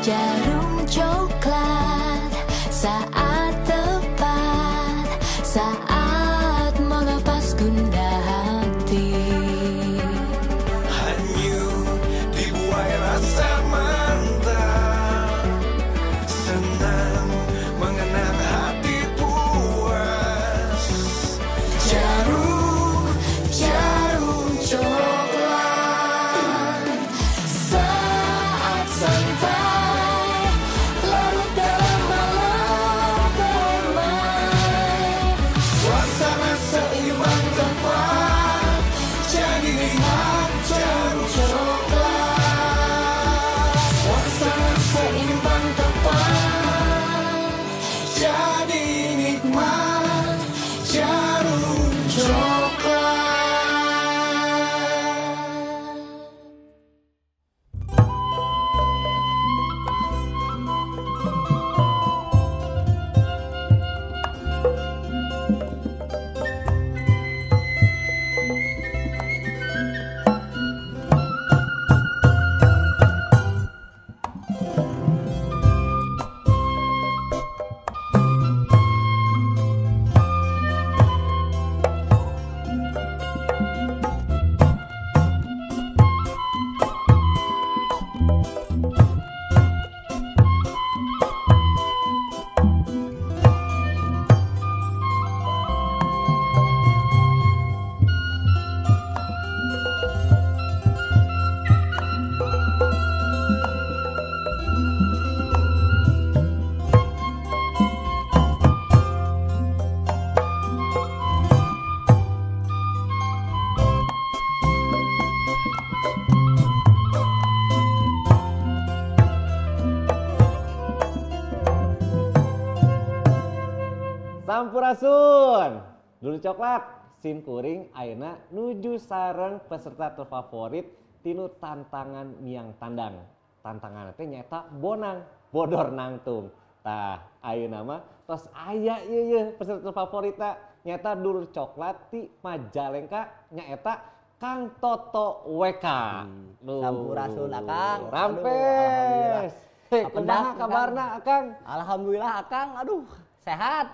Jarum coklat saat tepat, saat melepas gundah hati. Hanyut dibuai rasa mantap, senang mengenang hati puas. Jarum coklat saat santai, larut dalam malam permai. Suasana seimbang tepat, jadi nikmat jarum Coklat, suasana seimbang tepat, jadi nikmat jarum coklat. Sampurasun, dulu coklat, sim kuring, ayeuna nuju sareng peserta terfavorit tinu tantangan miang tandang. Tantangan teh nyata bonang, bodor nangtung. Tah, ayeuna mah tos aya ieu peserta terfavoritna nyata dulur coklat ti Majalengka nyaeta Kang Toto WK. Sampurasun Akang. Rampes. Heh, kumaha kabarna Akang? Alhamdulillah Akang, aduh sehat.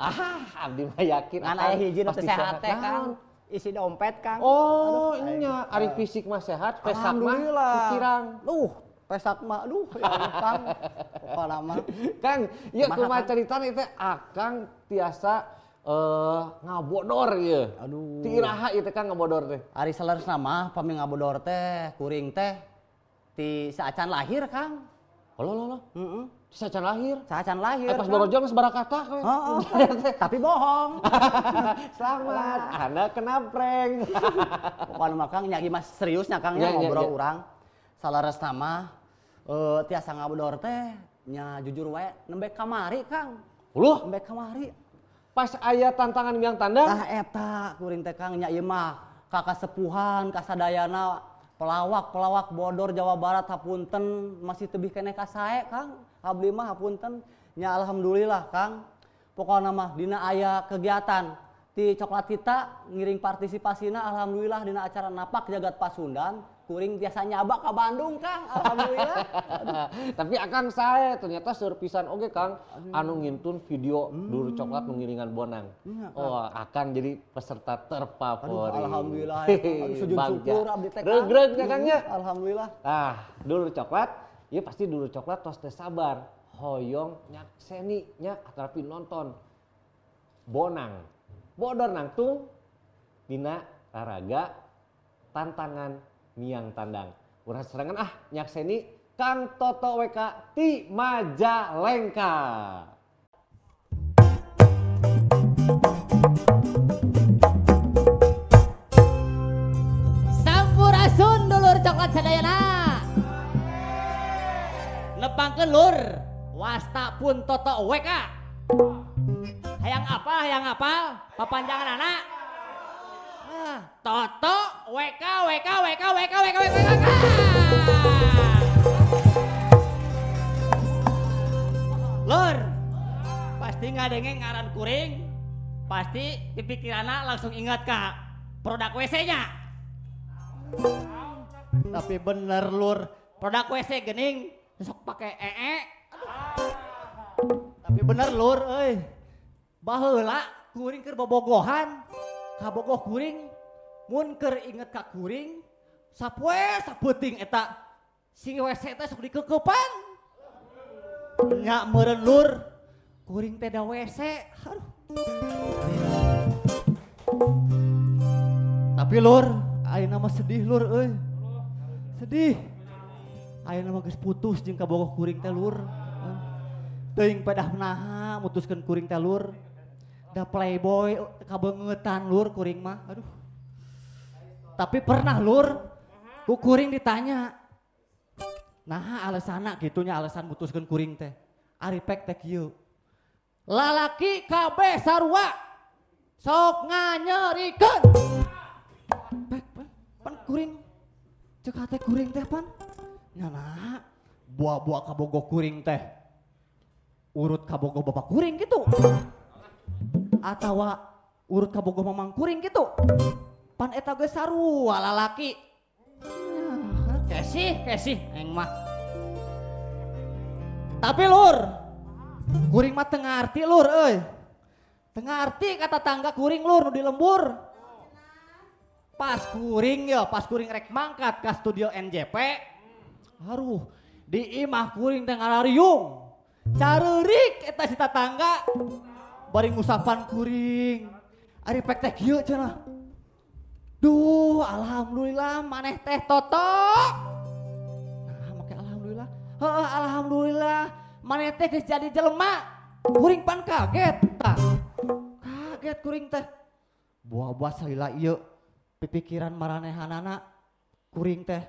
Abdi mah yakin Ngan aya hiji nu teh sehat teh Kang. Isi dompet Kang. Oh, ininya ari fisik mah sehat, pesak mah kukirang. Pesak mah aduh ya Allah, Kang. Pokona mah. Kang, ieu Kumaha, kumaha Kang? caritana teh Akang tiasa ngabodor ieu. Aduh. Ti iraha ieu teh Kang ngabodor teh. Ari saleresna mah pami ngabodor teh kuring teh ti saacan lahir Kang. Loh. Heeh. Sacan lahir. Saacan lahir. Pas Kang. borojol geus barakata we. Heeh. Tapi bohong. Selamat, Anda kena prank. Pokona mah Kang nya ieu mah seriusnya Kang Ya, nya ya, ngobrol ya. urang. Saleresna mah tiasa ngabodor teh nya jujur wae nembe kamari Kang. Uluh, Nembe kamari. pas aya tantangan miang tandang, Tah eta kuring teh Kang nya ieu mah kakasepuhan kasadayana pelawak bodor Jawa Barat hapunten masih tebih keneh ka sae Kang. Abdi mah hapunten nya alhamdulillah Kang. Pokona mah dina aya kegiatan ti coklat kita ngiring partisipasina alhamdulillah dina acara Napak Jagat Pasundan kuring biasa nyaba ka Bandung Kang. Alhamdulillah. tapi Akang sae ternyata surpisan oge Kang anu ngintun video dulu coklat nu ngiringan bonang. Iya, Kang. Oh, Akang jadi peserta terfavorit. Aduh alhamdulillah ya, Kang. Aduh, sujud Bangga. syukur abdi teh Kang. Regreg ya Kang nya. Alhamdulillah. Dulu coklat, ya pasti dulu coklat tos teh sabar. Hoyong nyakseni nya atrapi nonton bonang. Bodor nangtung dina raraga tantangan miang tandang. Urang serangan nyakseni Kang Toto WK ti Majalengka. Sampurasun dulur coklat sadayana. Nepangkeun lur, wasta pun Toto WK. Hayang apa? Papanjangan anak. Toto WK. Lur, pasti ngadenge ngaran kuring, pasti pipikiranna langsung ingat ka produk WC-nya. Tapi bener lur, produk WC gening sok pakai bener lur euy. Baheula kuring keur bobogohan, kabogoh kuring mun keur inget ka kuring sapoe sapeuting eta si WC teh sok dikeukepan. Nya meureun lur, kuring teh da WC. Aduh. Tapi lur, ayeuna mah sedih lur euy. Sedih. Ayeuna mah geus putus jeung kabogoh kuring teh lur. Teuing pedah naha mutuskeun kuring teh lur. Da playboy kabeungetan lur kuring mah. Aduh. Tapi pernah lur, ku kuring ditanya. Nah alasanna gitunya alasan mutuskeun kuring teh. Ari pek teh kieu. Lalaki kabeh sarua sok nganyerikeun. Pek pan kuring ceuk hate kuring teh pan. Nyana buah-buah kabogoh kuring teh. Urut kabogoh bapak kuring gitu. Atawa urut kabogoh mamang kuring gitu. Pan eta geus sarua lalaki. Kesih, eng mah. Tapi lur, kuring mah teu ngarti lur euy. Teu ngarti kata tangga kuring lur nu di lembur. Pas kuring rek mangkat ka studio NJP. Haruh, di imah kuring teh ngarariung. Careurik eta si tatangga. Bari ngusapan kuring. Ari pek teh kieu cenah. Duh, alhamdulillah maneh teh toto. Nah, make alhamdulillah. Heeh, alhamdulillah maneh teh geus jadi jelema. Kuring pan kaget tah. Kaget kuring teh. Buah-buah salila ieu pipikiran maranehanana kuring teh.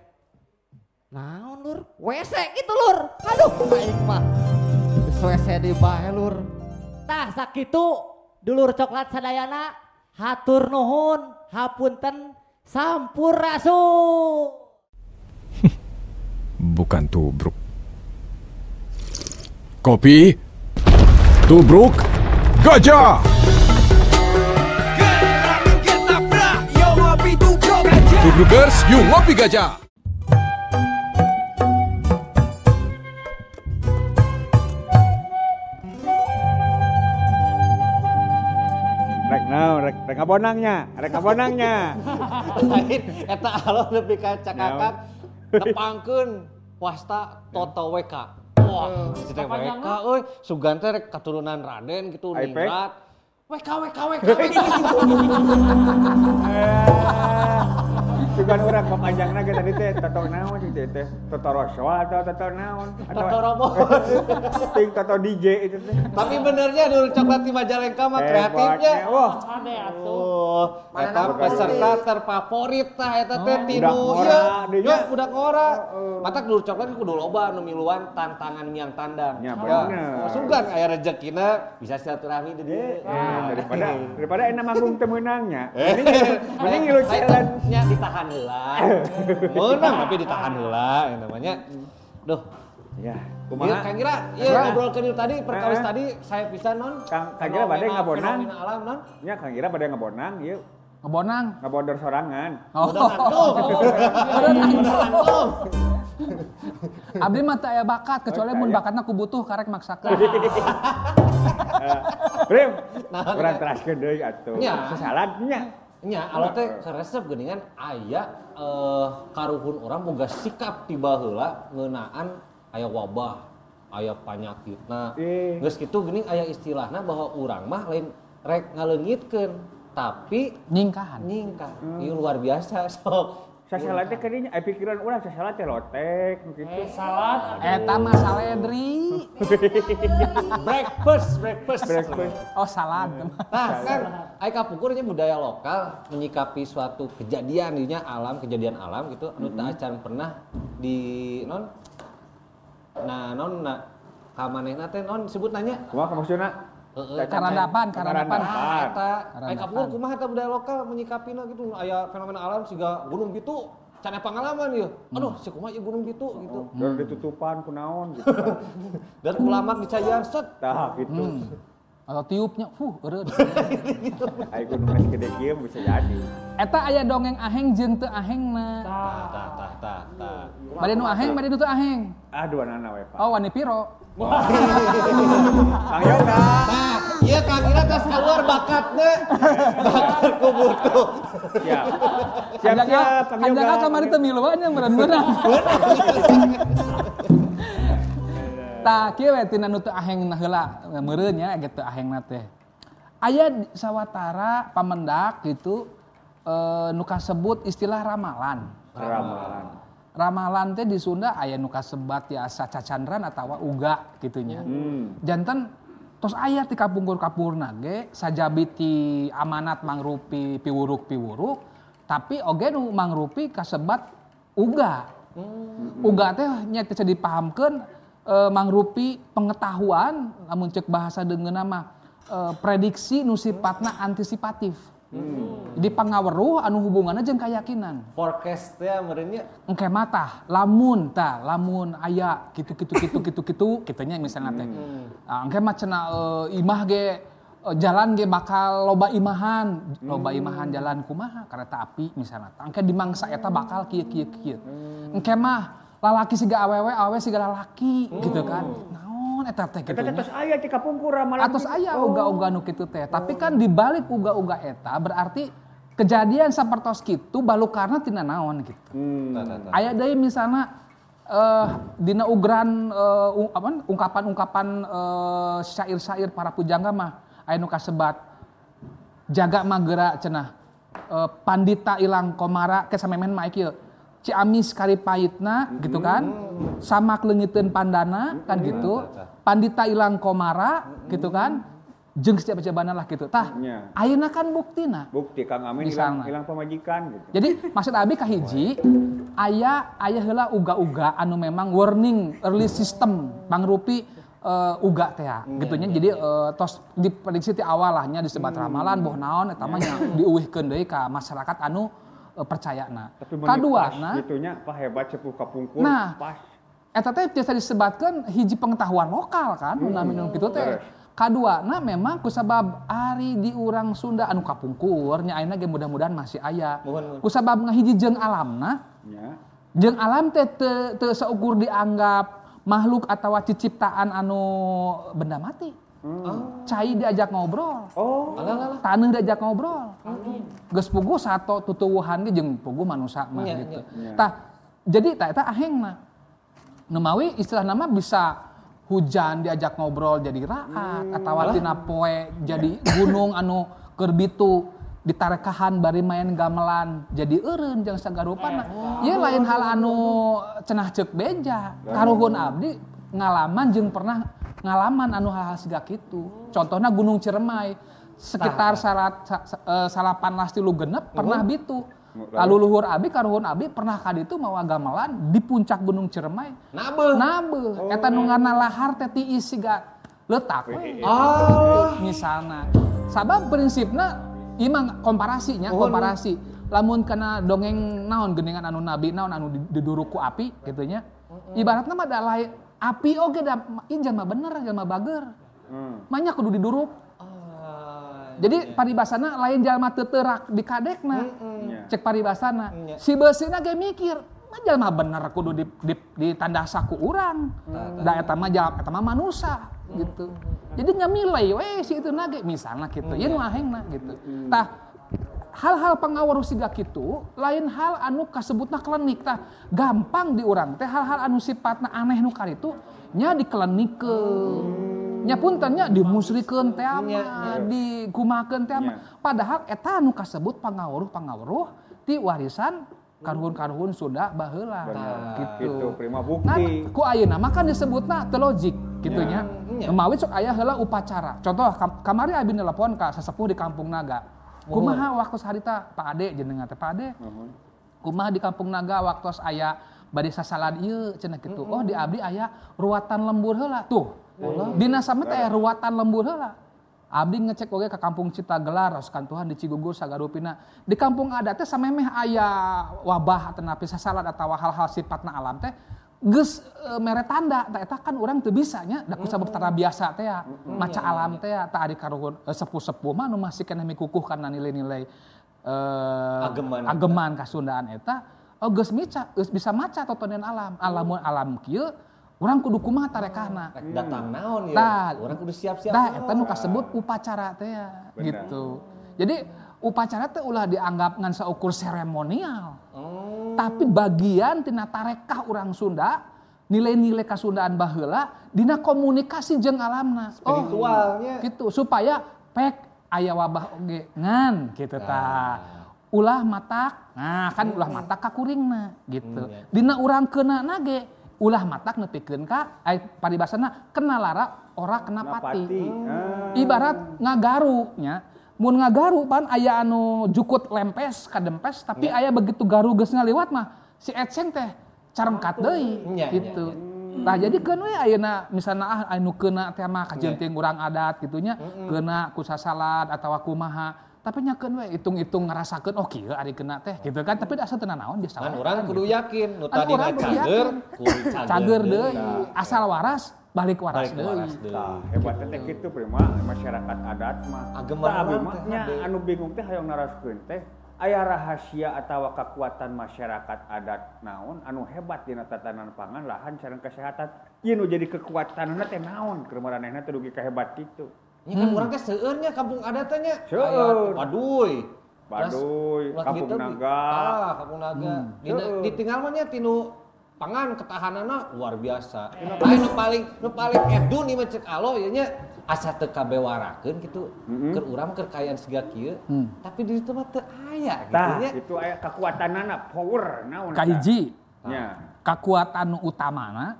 Naon lur? WC gitu lur. Aduh, aing mah. Geus WC di bae lur. Tah sakitu dulur coklat sadayana hatur nuhun. Hapunten sampurasun. Bukan tubruk. Kopi tubruk gajah. Tubrukers, yuk ngopi gajah. Rek ngabonangnya. Lain eta alo nepi ka cakakan nepangkeun wasta Toto WK. Wah, cita WK euy, sugan teh rek katurunan Raden gitu ningrat. WK. Sugan urang papanjangna ge tadi teh Toto naon sih teh? Toto Roswa atau Toto naon? Toto Robo. Ting Toto DJ itu teh. Tapi benernya dulu coklat di Majalengka mah kreatifnya. Wah, Ade atuh. Eta peserta terfavorit tah eta teh tinu budak ieu. Yo budak ngora. Matak dulu coklat kudu loba nu miluan tantangan miang tandang. Ya bener. Sugan aya rezekina bisa silaturahmi di dieu. Daripada enak manggung teu meunangnya. Mending ngilu challenge. Nya ditahan heula. Meunang tapi ditahan heula namanya. Duh. Ya, Iya, Kang Gira, iya ngobrol ke tadi, perkawis tadi saya pisan non. Kang Gira bade ngabonang. Fenomena alam non. Nya Kang Gira bade ngabonang ieu. Ngebonang. Ngabodor sorangan. Abdi mah teu aya bakat kecuali mun bakatna ku butuh karek maksakeun. Brim, urang teraskeun deui atuh. Saladnya. Nya, alo teh resep geuningan aya karuhun urang boga sikap tiba heula ngeunaan aya wabah, aya panyakitna. Geus kitu geuning aya istilahna bahwa urang mah lain rek ngaleungitkeun, tapi Nyingkahan. Ieu luar biasa sok. Sasalat teh kadinya pikiran urang sasalat teh lotek kitu. Salad. Eta mah saledri. Breakfast. Oh salad. Nah, kan ai kapukurnya budaya lokal menyikapi suatu kejadian kejadian alam gitu anu teu acan pernah di non. Nah, ka manehna teh non sebut nanya. Kumaha maksudna? Karadapan. Eta ai kapukur kumaha eta budaya lokal menyikapina gitu aya fenomena alam siga Gunung Pitu can pengalaman ieu. Aduh, si kumaha ieu Gunung Pitu gitu. Dan ditutupan ku naon gitu. Dan kulamak dicayan set. Tah gitu. Atau tiupnya, eureun. Ai gunung es gede kieu bisa jadi. Eta aya dongeng aheng jeung teu ahengna. Tah. Bade nu aheng, bade nu teu aheng. Aduh anak we Pak. Oh, wani piro? Kang Yoga. Nah, iya Kang Ira geus keluar bakatna. Bakat ku butuh. Siap. Siap Kang Yoga. Anjaka kamari teu miluan yang beurang-beurang. Tah kieu we tina nu teu ahengna heula meureun nya gitu ahengna teh. Aya sawatara pamendak gitu nu kasebut istilah ramalan. Ramalan teh di Sunda aya nu kasebat tiasa cacandran atawa uga gitunya. Janten tos aya ti kapungkur-kapurna ge sajabi ti amanat mangrupi piwuruk-piwuruk tapi oge nu mangrupi kasebat uga. Uga teh nya teu dipahamkeun mangrupi pengetahuan lamun ceuk bahasa deungeunna mah prediksi nu sifatna antisipatif. Jadi pangaweruh anu hubunganna jeung keyakinan. Forecast teh meureun nya. Engke mah lamun aya kitu kitunya misalnya teh. Engke mah cenah imah ge jalan ge bakal loba imahan jalan kumaha kareta api misalnya. Engke di mangsa eta bakal kieu. Engke mah lalaki siga awewe siga lalaki gitu kan. Naon eta teh kitu nya. Eta tos aya ti kapungkur ramalan. Atos aya uga-uga nu kitu teh. Tapi kan di balik uga-uga eta berarti kejadian sapertos kitu balukarna tina naon gitu. Aya deui misalna dina ugran ungkapan-ungkapan syair-syair para pujangga mah aya nu kasebat jaga magera cenah pandita ilang komara ke samemen mah kieu. Ciamis kari pahitna gitu kan. Samak leungiteun pandana kan gitu. Pandita ilang komara gitu kan. Jeung sejaba-jabana lah gitu. Tah, ayeuna kan buktina. Bukti Kang Amin ilang pamajikan gitu. Jadi maksud abi kahiji aya heula uga-uga anu memang warning early system mangrupi uga teh gitu nya. Jadi tos diprediksi ti awal lah nya disebat ramalan boh naon eta mah nya diuwihkeun deui ka masyarakat anu percayana. Kaduana gitunya apa hebat sepuh kapungkur pas. Eta teh biasa disebatkeun hiji pengetahuan lokal kan nami nu kitu teh. Kaduana memang kusabab ari di urang Sunda anu kapungkur nya ayeuna ge mudah-mudahan masih aya. Kusabab ngahiji jeung alamna. Nya. Jeung alam teh teu saukur dianggap makhluk atawa ciciptaan anu benda mati. Cai diajak ngobrol. Taneuh diajak ngobrol. Geus puguh sato tutuwuhan ge jeung puguh manusia mah gitu. Tah jadi eta ahengna. Nu mawi istilah nama bisa hujan diajak ngobrol jadi raat atawa tina poe jadi gunung anu keur bitu ditarekahan bari main gamelan jadi eureun jeung sagarupana. Ieu lain hal anu cenah ceuk beja. Karuhun abdi ngalaman jeung pernah ngalaman anu hal-hal siga kitu. Contohna Gunung Ciremai sekitar 18 genep pernah bitu. Lalu luhur abi karuhun abi pernah ka ditu mawa gamelan di puncak Gunung Ciremai. Nabeuh. Eta nu ngaranna lahar teh tiis siga leutak we. Misalna. Sabab prinsipna ieu mah komparasi. Lamun kana dongeng naon geuningan anu nabi naon anu diduruk ku api kitu nya. Ibaratna mah da lain api oge da jalma bener jalma bager. Manya kudu diduruk. Jadi paribasana lain jalma teu teurak di kadekna. Cek paribasana. Si beusina ge mikir, mah jalma bener kudu ditandasa ku urang. Da eta mah manusia gitu. Jadi ngamilai we si itu nage misalna kitu. Ieu nu ahengna gitu. Tah hal-hal pangaweruh siga kitu lain hal anu kasebutna klinik tah gampang di urang teh hal-hal anu sifatna aneh nu karitu nya diklenikeun. Nya punten nya dimusrikeun teh mah dikumakeun teh mah. Padahal eta anu kasebut pangaweruh ti warisan karuhun-karuhun Sunda baheula gitu. Prima bukti. Nah, ku ayeuna mah kan disebutna teu logik kitu nya. Memawi sok aya heula upacara. Contoh kamari abi nelpon ka sesepuh di Kampung Naga. Kumaha waktu harita Pak Ade jenengan teh Pak Ade. Kumaha di Kampung Naga waktu aya bade sasalad ieu cenah kitu. Oh di abdi aya ruwatan lembur heula tuh. Dina sampe teh ruwatan lembur heula. Abdi ngecek oge ka Kampung Citagelar raskan Tuhan di Cigugur sagarupina. Di kampung adat teh samemeh aya wabah atau napi sasalad atawa hal-hal sifatna alam teh geus mere tanda da eta kan urang teu bisa nya da kusabab tara biasa teh ya maca alam teh ya ta ari karuhun sepuh-sepuh mah nu masih keneh mikukuh kana nilai-nilai ageman kasundaan eta geus bisa maca totonan alam alamun alam kieu urang kudu kumaha tarekahna datang naon ya urang kudu siap-siap tah eta nu kasebut upacara teh ya gitu jadi upacara teh ulah dianggap ngan saukur seremonial tapi bagian tina tarekah urang Sunda nilai-nilai kasundaan baheula dina komunikasi jeung alamna spiritualnya gitu supaya pek aya wabah oge ngan kitu tah ulah matak nah kan ulah matak ka kuringna gitu dina urang keunana ge ulah matak nepikeun ka paribasana kena lara ora kena pati ibarat ngagaru nya mun ngagaru pan aya anu jukut lempes kadempes tapi aya begitu garu geus ngaliwat mah si etseng teh carengkat deui gitu. Nah jadi keun we ayeuna misalna anu keuna teh mah kajenting urang adat gitunya keuna ku sasalad atawa kumaha tapi nya keun we itung-itung ngarasakeun oh kieu ari keuna teh gitu kan tapi asa teu naon biasa kan urang kudu yakin nu tadina cager deui asal waras balik waras deui. Tah hebatna teh kitu prima masyarakat adat mah. Abi mah nya anu bingung teh hayang naraskeun teh aya rahasia atawa kekuatan masyarakat adat naon anu hebat dina tatanan pangan lahan sareng kesehatan ieu nu jadi kekuatanna teh naon keur maranehna teh dugi kahebat kitu nya kan urang teh seueur nya kampung adat teh nya Baduy kampung naga kampung naga ditinggal mah nya tinu pangan ketahananna luar biasa lain nu paling edun ieu cek alo ieu nya asa teu kabewarakeun kitu keur urang keur kayaan siga kieu tapi di ditu mah teu aya gitu nya itu aya kekuatanana power naon kahiji kekuatan utamana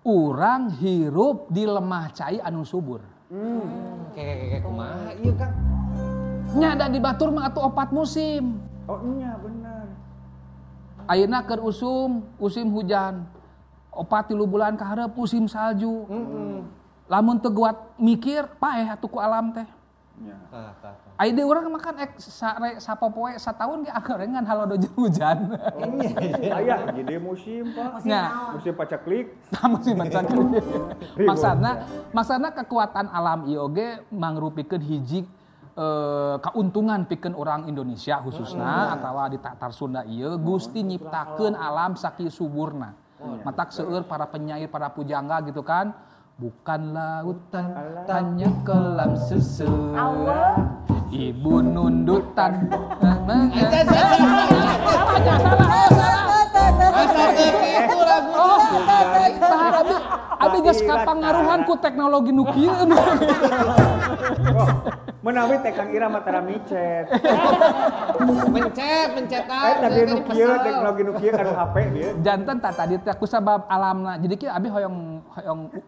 urang hirup di lemah cai anu subur kayak kumaha ieu Kang nya da di batur mah atuh 4 musim oh iya bener ayeuna keur musim hujan 4-3 bulan ka hareup musim salju lamun teu kuat mikir paeh atuh ku alam teh. Nya. Ai deui urang makan sapopoe sataun ge agorengan halodo jeung hujan. Aya jadi musim Pak. Musim pacaklik. Musim pacaklik. Maksudna kekuatan alam ieu oge mangrupikeun hiji keuntungan pikeun urang Indonesia khususna atawa di Tatar Sunda ieu Gusti nyiptakeun alam sakieu suburna. Matak seueur para penyair para pujangga gitu kan. Bukan lautan, hanya kolam susu. Ibu nundutan. Abi geus kapangaruhan ku teknologi nu kieu. Menawi teh Kang Ira mah tara micet. Mencet tadi nu kieu teknologi nu kieu kanu HP dieu. Janten tadi teh kusabab alamna. Jadi kieu abi hoyong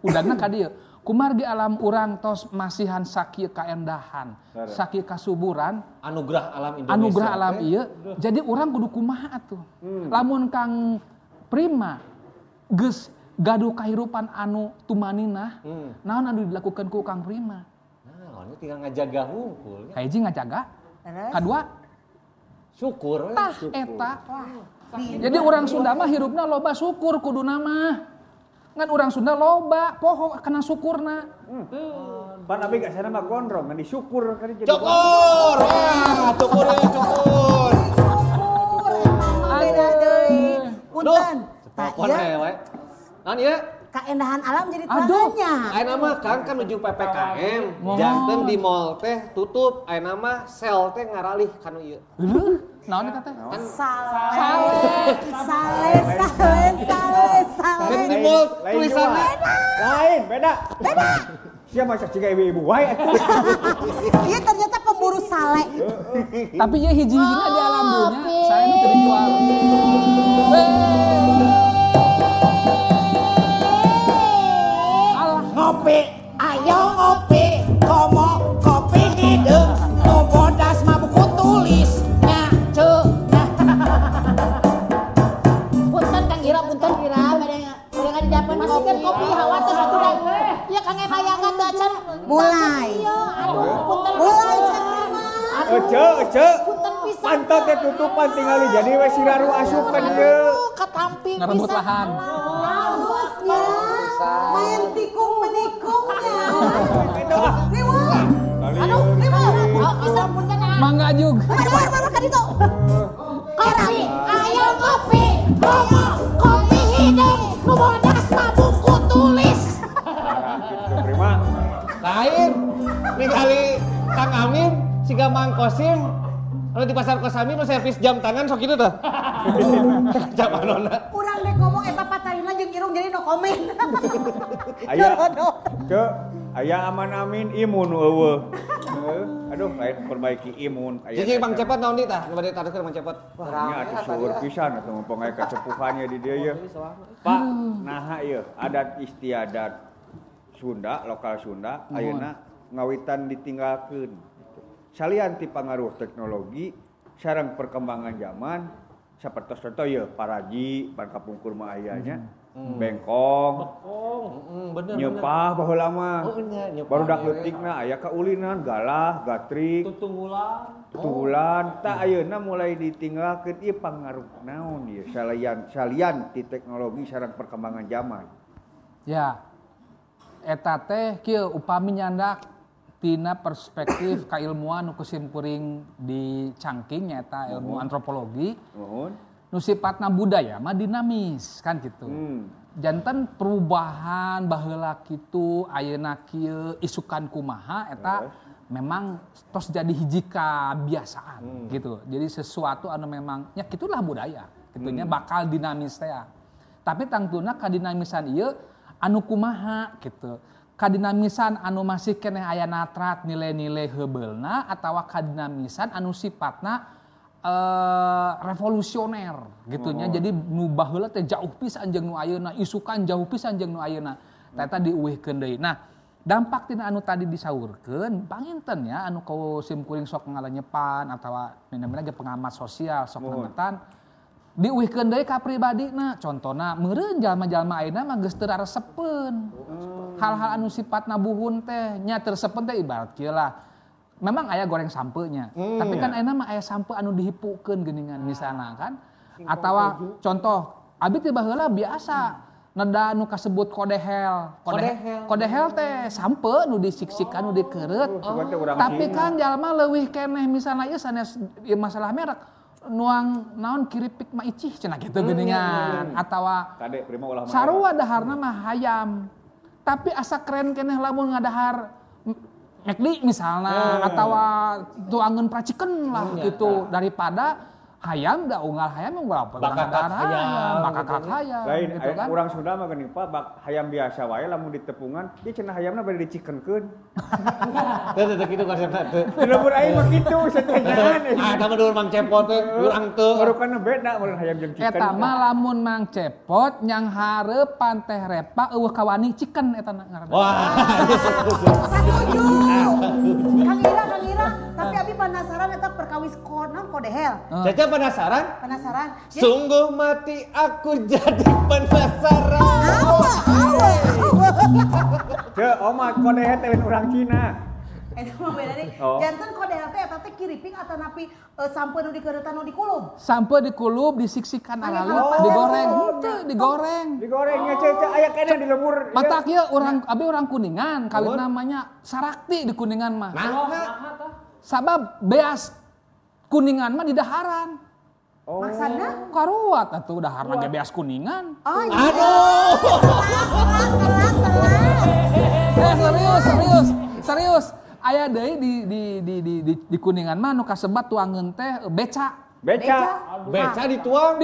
udangna ka dieu. Kumargi alam urang tos masihan sakieu kaendahan, sakieu kasuburan, anugerah alam Indonesia. Anugerah alam ieu. Jadi urang kudu kumaha atuh. Lamun Kang Prima geus gaduh kahirupan anu tumaninah, naon anu dilakukeun ku Kang Prima? Ini tinggal ngajaga hungkul. Hiji ngajaga. Kadua syukur. Tah eta. Jadi orang Sunda mah hirupna loba syukur kuduna mah. Ngan orang Sunda loba poho kana syukurna. Pan abi gak sana mah gondrong ngan disyukur kali jadi. Syukur. Syukur. Beda deui. Punten. Nan ieu kaendahan alam jadi tangannya. Ayeuna mah Kang kan menuju PPKM. Janten di mall teh tutup. Ayeuna mah sel teh ngaralih kanu ieu. Naon eta teh? Saleh. Kan di mall tulisanna lain beda. Siapa masak ciga ibu-ibu wae. Iya ternyata pemburu saleh. Tapi ieu hiji-hijina di alam dunya saya nu teu dijual. Ngopi, ayo ngopi, komo kopi hideung, nu bodas mah buku tulisnya ceu. Punten Kang Ira, bade didapeun masikeun kopi hawa teh satu dan. Ieu Kang Emaya teh acan mulai. Aduh, punten mulai Ece. Pantot teh tutupan tinggal jadi we siraru asupan ieu. Katampi ngerebut lahan. Mangga juga. Baru kan itu. Kopi, ayo kopi, komo, kopi hidung, nu bodas mabuk kutulis. Gitu Prima. Lain, ningali Kang Amin, siga Mang Kosim, kalau di pasar Kosambi mau servis jam tangan sok itu tuh. Jam anona. Urang dek ngomong eta pacarina jeung irung jadi no komen. Aya, Cek, aya aman amin imun eueuh. Aduh, lain perbaiki imun. Jadi Bang Cepot naon di tah? Bade taruhkeun Bang Cepot. Nya atuh syukur pisan atuh mumpung aya kasepuhannya di dieu ye. Pak, naha ieu adat istiadat Sunda, lokal Sunda, ayeuna ngawitan ditinggalkeun. Salian ti pangaruh teknologi, sareng perkembangan zaman, sapertos contoh ya paraji, pan kapungkur mah ayanya, bengkong, Bener. nyepah baheula mah. Oh nya nyepah. Baru dak leutikna aya kaulinan, galah, gatrik, tutulan, tak ayeuna mulai ditinggalkeun ieu pangaruh naon ieu salian ti teknologi sareng perkembangan zaman. Ya. Eta teh kieu upami nyandak tina perspektif kailmuan nu kusimkuring di Cangking nyaeta ilmu antropologi. Nu sifatna budaya mah dinamis kan gitu. Janten perubahan baheula kitu ayeuna kieu isukan kumaha eta memang tos jadi hiji kabiasaan gitu. Jadi sesuatu anu memang nya kitulah budaya. Kitunya bakal dinamis teh. Tapi tangtuna kadinamisan ieu anu kumaha gitu. Kadinamisan anu masih keneh aya natrat nilai-nilai heubeulna atawa kadinamisan anu sifatna revolusioner gitunya. Jadi nu baheula teh jauh pisan jeung nu ayeuna, isukan jauh pisan jeung nu ayeuna. Eta diuwihkeun deui. Nah, dampak tina anu tadi disaurkeun panginten ya anu kusimkuring sok ngalenyepan atawa namina ge pengamat sosial sok ngametan diuwihkeun deui ka pribadina. Contona meureun jalma-jalma ayeuna mah geus teu raresepeun. Hal-hal anu sifatna buhun teh nya teu resepeun teh ibarat kieu lah. Memang aya goreng sampeunya. Tapi kan ayeuna mah aya sampeu anu dihipukeun geuningan misalna kan. Atawa contoh abi teh baheula biasa neda anu kasebut kodehel. Kodehel teh sampeu nu disiksikan nu dikeureut. Tapi kan jalma leuwih keneh misalna ieu sanes masalah merek nuang naon kiripik mah icih cenah kitu geuningan atawa sarua daharna mah hayam. Tapi asa keren keneh lamun ngadahar McD misalna atawa tuangeun pracikeun lah gitu daripada hayam da unggal hayam unggal bakakak hayam lain gitu kan. Urang Sunda mah geuning Pak bak hayam biasa wae lamun ditepungan ieu cenah hayamna bade dicikenkeun. Teu kitu konsepna teu. Di lembur aing mah kitu satengaan. Eta mah Mang Cepot teh urang teu. Garukana beda mun hayam jeung ciken. Eta mah lamun Mang Cepot nyang hareupan teh repa eueuh kawani ciken eta ngaranna. Wah. Setuju. Kang Ira, tapi abi penasaran eta perkawis kodehel. Caca penasaran? Penasaran. Sungguh mati aku jadi penasaran. Ceu omat kodehel teh urang Cina. Eta mah beda deui. Janten kodehel teh eta teh kiriping atau napi sampeu nu dikeuretan nu dikulub. Sampeu dikulub disiksikan alali digoreng. Henteu digoreng. Digorengnya cece aya keneh di lembur. Mata kieu urang Kuningan kawin namanya Sarakti di Kuningan mah. Sabab beas Kuningan mah di daharan. Maksudna? Karuat atuh daharna ge beas Kuningan. Oh iya. Serius. Aya deui di Kuningan mah nu kasebat tuangeun teh beca. Beca dituang.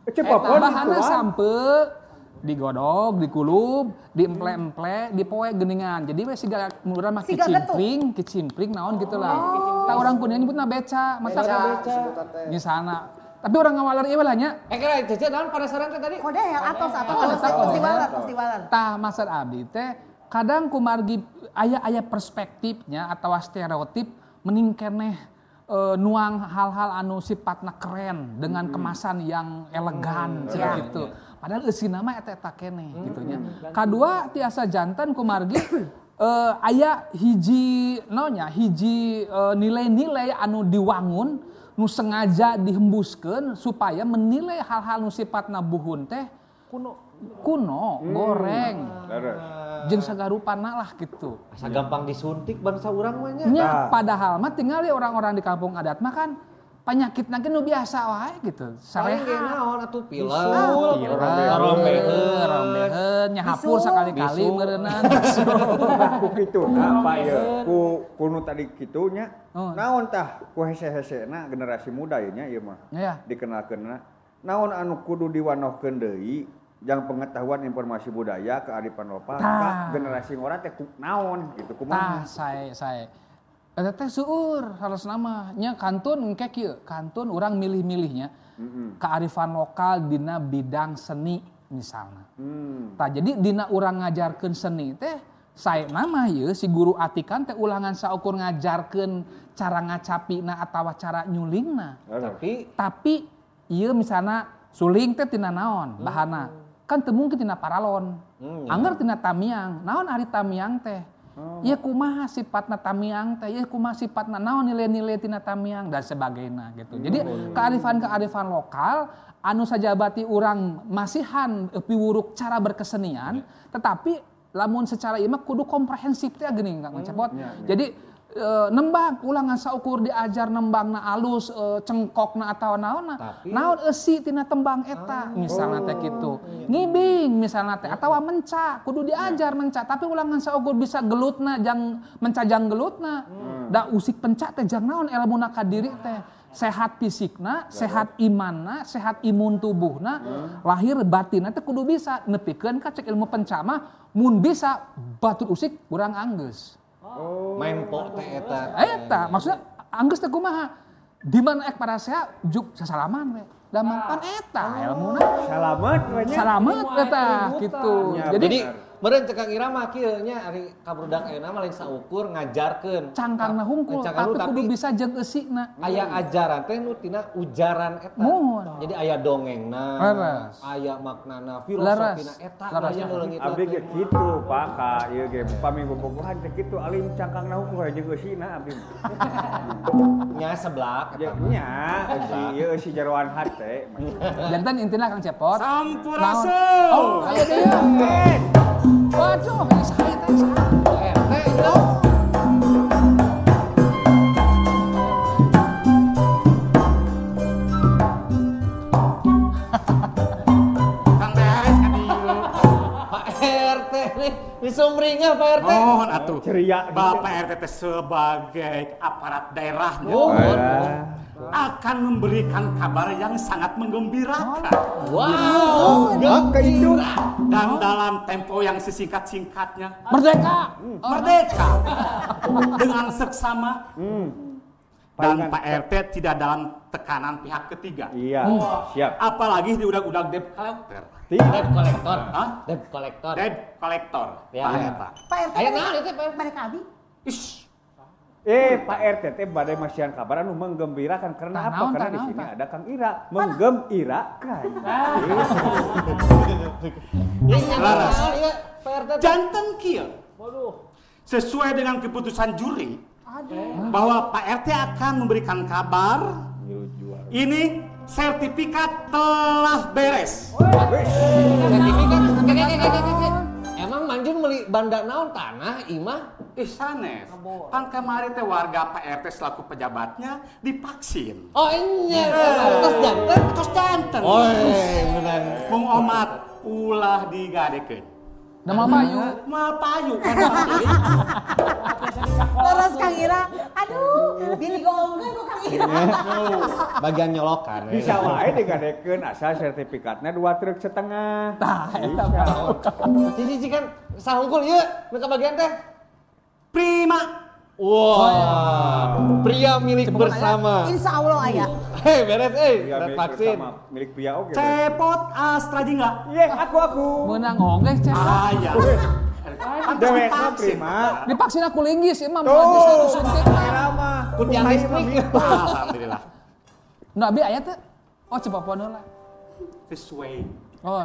Eta bahanna sampeu digodog, dikulub, diemple-emple, dipoe geuningan. Jadi we siga urang mah kicimpring naon gitulah. Tah urang Kuningan nyebutna beca, mata beca. Misalna. Tapi urang ngawaler ieu lah nya. Kira cece naon penasaran teh tadi? Kodehel atos festivaler. Tah maksud abdi teh kadang kumargi aya perspektifnya atau stereotip mending keneh nuang hal-hal anu sifatna keren dengan kemasan yang elegan gitu. Padahal eusina mah eta keneh gitu nya. Kadua tiasa janten kumargi aya hiji nilai-nilai anu diwangun nu sengaja dihembuskeun supaya menilai hal-hal nu sifatna buhun teh kuno goreng. jeung sagarupana lah gitu. Asa gampang disuntik bangsa urang mah nya. Nya padahal mah tinggal orang-orang di kampung adat mah kan penyakitna ge nu biasa wae gitu. Paling ge Sareha. naon atuh pilek, rombeheun, nya hapur sakali-kali meureunnan. Ku kitu apa ya? Ku nu tadi kitu nya. Naon tah ku hese-hesena generasi muda nya ieu mah. Ya. Dikenalkeunna. Naon anu kudu diwanohkeun deui jang pengetahuan informasi budaya kearifan lokal ka generasi ngora teh naon gitu kumaha. Saya eta teh seueur harusna mah nya kantun engke kieu, kantun urang milih-milihnya kearifan lokal dina bidang seni misalna. Tah jadi dina urang ngajarkeun seni teh saena mah ieu si guru atikan teh ulangan saukur ngajarkeun cara ngacapina atawa cara nyulingna. Tapi ieu misalna suling teh tina naon bahana? Kan teu mungkin tina paralon. Angger tina tamiang. Naon ari tamiang teh? Ieu kumaha sifatna tamiang teh? Ieu kumaha sifatna naon nilai-nilai tina tamiang dan sebagainya gitu. Jadi kearifan-kearifan lokal anu sajabati urang masihan piwuruk cara berkesenian, tetapi lamun secara ieu mah kudu komprehensif teh geuning Kang Cepot. Jadi nembang ulangan saukur diajar nembangna alus cengkokna atawa naonna naon eusi tina tembang eta misalna teh kitu ngibing misalna teh atawa menca kudu diajar menca tapi ulangan saukur bisa gelutna jang menca jang gelutna da usik penca teh jang naon ilmuna ka diri teh sehat fisikna sehat imanna sehat imun tubuhna lahir batinna teh kudu bisa nepikeun ka cek ilmu penca mah mun bisa batur usik urang anggeus. Main po teh eta. Maksudnya anggeus teh kumaha? Di mana ek parasea juk sasalaman we. Daman pan eta ilmuna. Salamet eta gitu. Jadi meureun teh Kang Ira mah kieu nya ari kabrudak ayeuna mah lain saukur ngajarkeun. Cangkangna hungkul tapi kudu bisa jeung eusina. Aya ajaran teh nu tina ujaran eta. Jadi aya dongengna, aya maknana, filosofina eta aya nu leungit. Abdi ge kitu Pak ka ieu ge paminggu-mingguhan teh kitu alim cangkangna hungkul jeung eusina abdi. Nya seblak eta. Nya eusi jaroan hate. Janten intina Kang Cepot. Sampurasun. Oh, aya deui. Waduh, ini saya teh Pak RT nih, disumringah Pak RT. Mohon atuh. Ceria. Bapak RT teh sebagai aparat daerahnya akan memberikan kabar yang sangat menggembirakan. Wow, gembira. Dan dalam tempo yang sesingkat-singkatnya. Merdeka. Dengan seksama. Dan Pak RT tidak dalam tekanan pihak ketiga. Iya, siap. Apalagi di udag-udag debt collector. Debt collector. Hah? Debt collector. Debt collector. Ya. Pak RT. Aya naon itu Pak? Mereka abi. Pak RT teh badai masihan kabar anu menggembirakan karena apa? Karena di sini ada Kang Ira menggembirakan. Laras. Janten kieu. Sesuai dengan keputusan juri bahwa Pak RT akan memberikan kabar ini sertifikat telah beres. Sertifikat. Emang Manjun beli banda naon tanah imah? Sanes. Kan kemarin teh warga Pak RT selaku pejabatnya divaksin. Oh iya, tos janten. Oh benar. Mung omat ulah digadekeun. Da payu. Payu. Terus Kang Ira, aduh, dia digongkeun ku Kang Ira. Bagian nyolokan. Bisa wae digadekeun asal sertifikatnya 2 truk setengah. Tah eta. Jadi kan sahungkul ieu nu bagian teh. Prima. Wah, pria milik bersama. Insya Allah aya. Hei, beres Vaksin milik pria oke. Cepot Astra Jingga. Iya, aku. Meunang oge Cepot. Aya. Dewekna prima. Divaksin aku linggis imam gratis aku suntik. Irama. Kunyang listrik. Alhamdulillah. Nu abi aya teh? Oh Cipapono lah. Sesuai. Oh,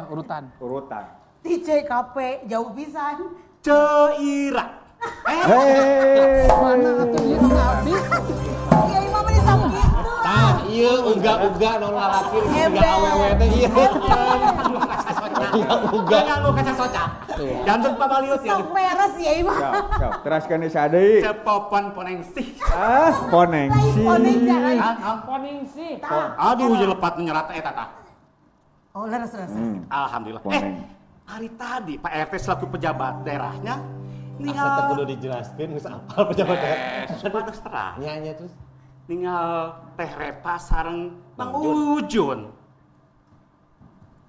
urutan. Di CKP jauh pisan. Ceira. Mana atuh ieu Kang Abi? Iya imam mah disambut gitu. Tah, ieu uga-uga non lalaki uga awewe teh ieu. Nganggo kaca soca. Jantung pabaliut ya. Sok beres ya imah. Sok, teraskeun deui Sadi. Cepopan ponengsih. Ponengsi. Poneng jangan. Poningsih. Aduh, jelepat menyerat eta tah. Oh, leres. Alhamdulillah. Poneng. Hari tadi Pak RT selaku pejabat daerahnya Asa teh kudu dijelaskeun geus apal pejabat daerah. Supados terang. Nya terus. Ningal Teh Repa sareng Bang Ujun.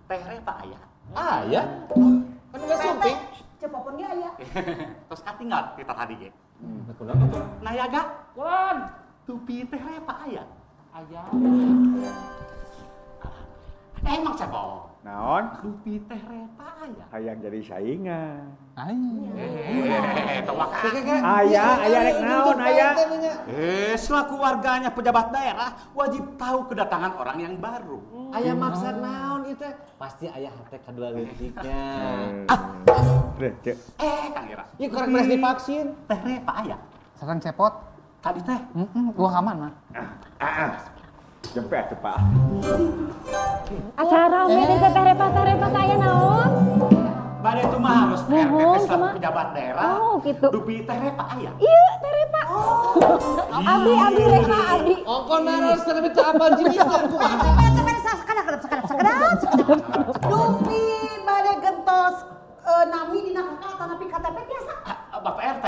Teh Repa aya. Ya. Kan geus sumping. Cepopon ge aya. Terus katinggal kita tadi ge. Kunaon tuh? Nayaga, Wan. tupi Teh Repa aya. Aya. Emang cepop. Naon? Tupi Teh Repa aya. Hayang jadi saingan. Tawak. Aya rek naon aya? Selaku warganya pejabat daerah wajib tahu kedatangan orang yang baru. Aya maksud naon ieu teh? Pasti aya hate kadua leutiknya. Kang Ira. Ieu kurang beres divaksin. Teh Repa aya. Sareng cepot. Tadi teh. Gua kaman mah. Jempe atuh Pak. Acara ome teh repa aya naon? Bade itu mah harus RT selaku pejabat daerah. Oh, gitu. Dupi Teh Repa aya. Iya, teh repa. Abi repa abi. Ongkon naros kana beta apa jenis Sekedap. Dupi bade gentos nami dina kakak tapi KTP biasa. Bapak RT.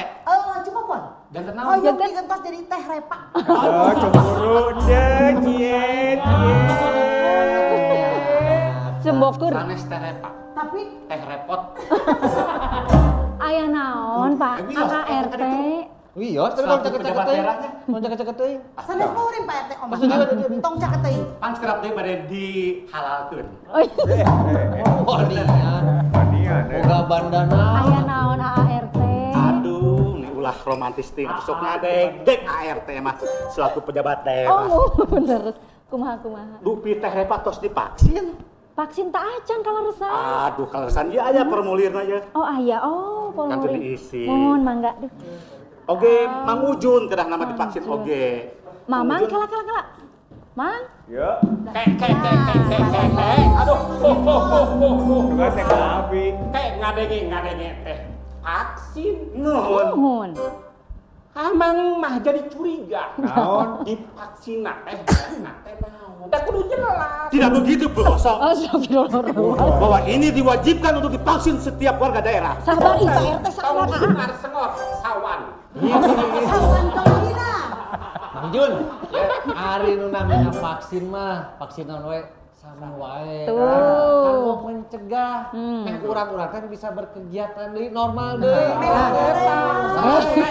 Cepopon. Dan tenang. Oh, yang digentos jadi Teh Repa. Oh, cemburu deh, cie. Sembokur. Sanes Teh Repa. Tapi Teh repot. Aya naon, Pak? AKRT. Iya, tapi Selaku ceket pejabat daerahnya. Mau ceket teuing. sanes kuring Pak RT Om. Maksudnya Tong caket teuing. Pan sekerap deui bade dihalalkeun. Oh iya. Wah, dia. Boga bandana. Aya naon ART? Aduh, ini ulah romantis ting sok ngadeg ART mah selaku pejabat daerah. Oh, bener. Kumaha. Dupi Teh Repa tos divaksin. Vaksin tak acan kalau resah. Aduh, kalesan ieu aya formulirna ya. Oh, aya. Oh, Kan teu formulir. diisi. Mohon mangga. Duh. Oge, Mang Ujun kedah nama divaksin oge. Mamang kala. Mang. Ya. Aduh. Juga teh abi. Ngadenge teh. Vaksin. Nuhun. Mohon. Amang mah jadi curiga. Naon? Divaksin teh naon? Da kudu jelas. Tidak begitu, Bro. Astagfirullah. Bahwa ini diwajibkan untuk divaksin setiap warga daerah. Sabar Pak RT sabar. Sengor sawan. Sawan kamarina. Mang Jun, ari nu namina vaksin mah, vaksin naon we sama wae. Tuh. Kan mau mencegah. Meh urang-urang kan bisa berkegiatan deui normal deui.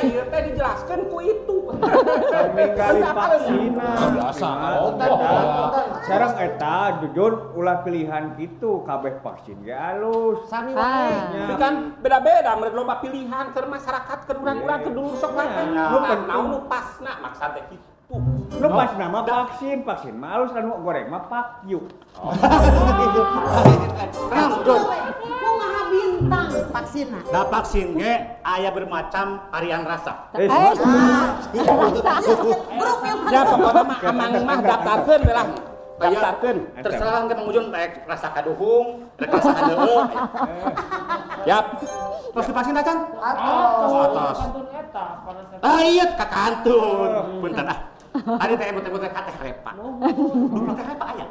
Ieu teh dijelaskeun ku itu. Ningali vaksina. Biasa. Sareng eta jujur ulah pilihan kitu kabeh vaksin ge alus. Sami wae. Tapi kan beda-beda menurut lomba pilihan ke masyarakat ke urang-urang ke dulur sok nanya. Naon nu pasna maksud teh kitu. Lu pas nama vaksin mah alus anu goreng mah pakyu. Kumaha bintang vaksina. Da vaksin ge aya bermacam varian rasa. Grup yang Ya pokoknya mah amang mah daftarkeun belah. Daftarkeun. Terserah ke Mang Ujun rek rasa kaduhung, rek rasa kadeuk. Yap. Terus divaksin acan? Atos. Iya kakantun. Punten ah. Ari teh emot-emot teh Teh Repa. Dupi Teh Repa aya.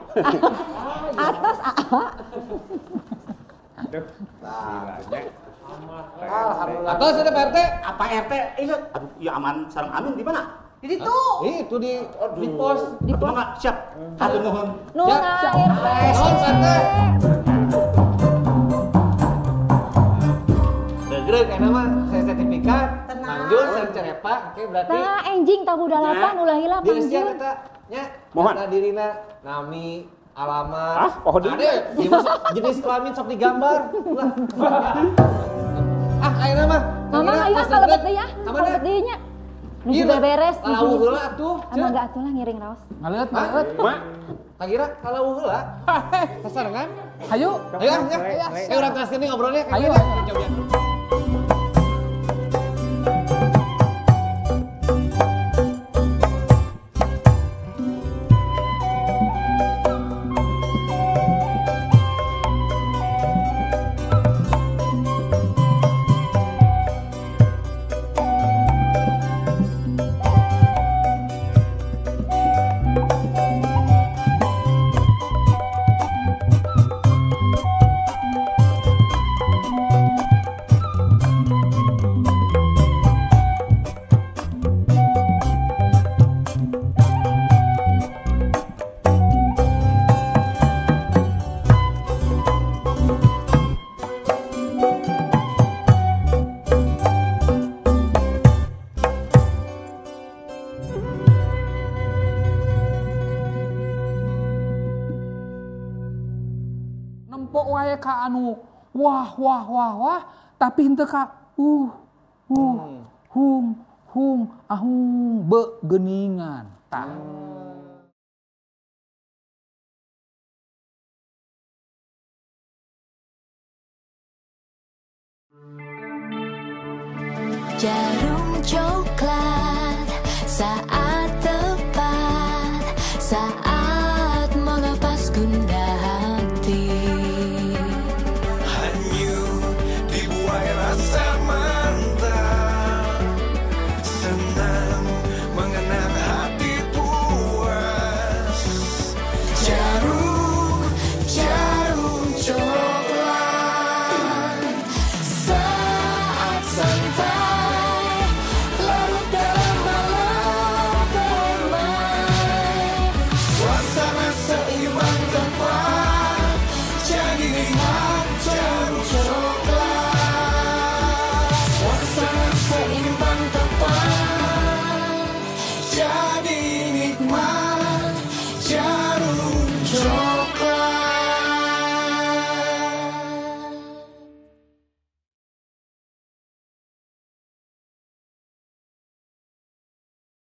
Atas AA. Aduh. Gilanya. Alhamdulillah. Atau sudah Pak RT? Apa RT? Iya. Aduh, ya aman sareng Amin di mana? di situ. Itu di pos. Di pos enggak siap. Hatur nuhun. Nuhun RT. Regreg karena mah saya sertifikat. Manjur sareng Cerepa, oke berarti. Tah enjing tahu 8 ulah hilang Di usia manjur. eta nya. Mohon. Data dirina nami alamat. Ah, pohon deui. Ade, jenis kelamin sok digambar. Ulah. ayeuna mah. Mama ayo kalebet deui ya. Kalebet deui nya. Nu juga beres. Kalau heula atuh. Emang enggak atuh lah ngiring raos. Ngaleut. Mak. Kagira kalau heula. Sasarengan. Hayu. Ayo ya. Saya urang teraskeun nih ngobrolnya. Ayo. ka anu wah tapi henteu ka hung be geuningan tah. Jarum coklat saat